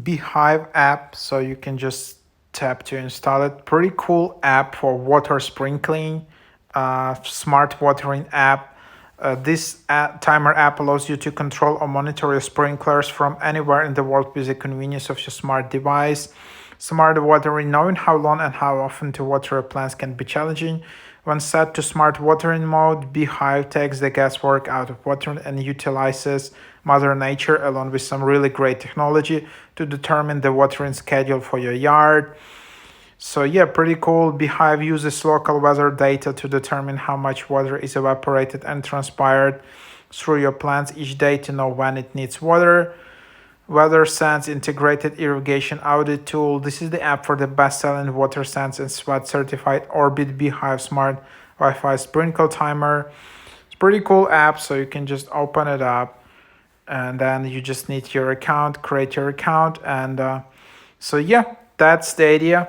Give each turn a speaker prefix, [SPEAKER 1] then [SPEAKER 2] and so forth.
[SPEAKER 1] B-hyve app, so you can just tap to install it. Pretty cool app for water sprinkling, smart watering app. This timer app allows you to control or monitor your sprinklers from anywhere in the world with the convenience of your smart device. Smart watering, knowing how long and how often to water your plants can be challenging. When set to smart watering mode, B-hyve takes the guesswork out of watering and utilizes Mother Nature along with some really great technology to determine the watering schedule for your yard. So yeah, pretty cool. B-hyve uses local weather data to determine how much water is evaporated and transpired through your plants each day to know when it needs water. WeatherSense integrated irrigation audit tool. This is the app for the best-selling WaterSense and SWAT certified Orbit B-hyve smart Wi-Fi sprinkle timer. It's a pretty cool app, so you can just open it up and then you just need your account, create your account, and so yeah, that's the idea.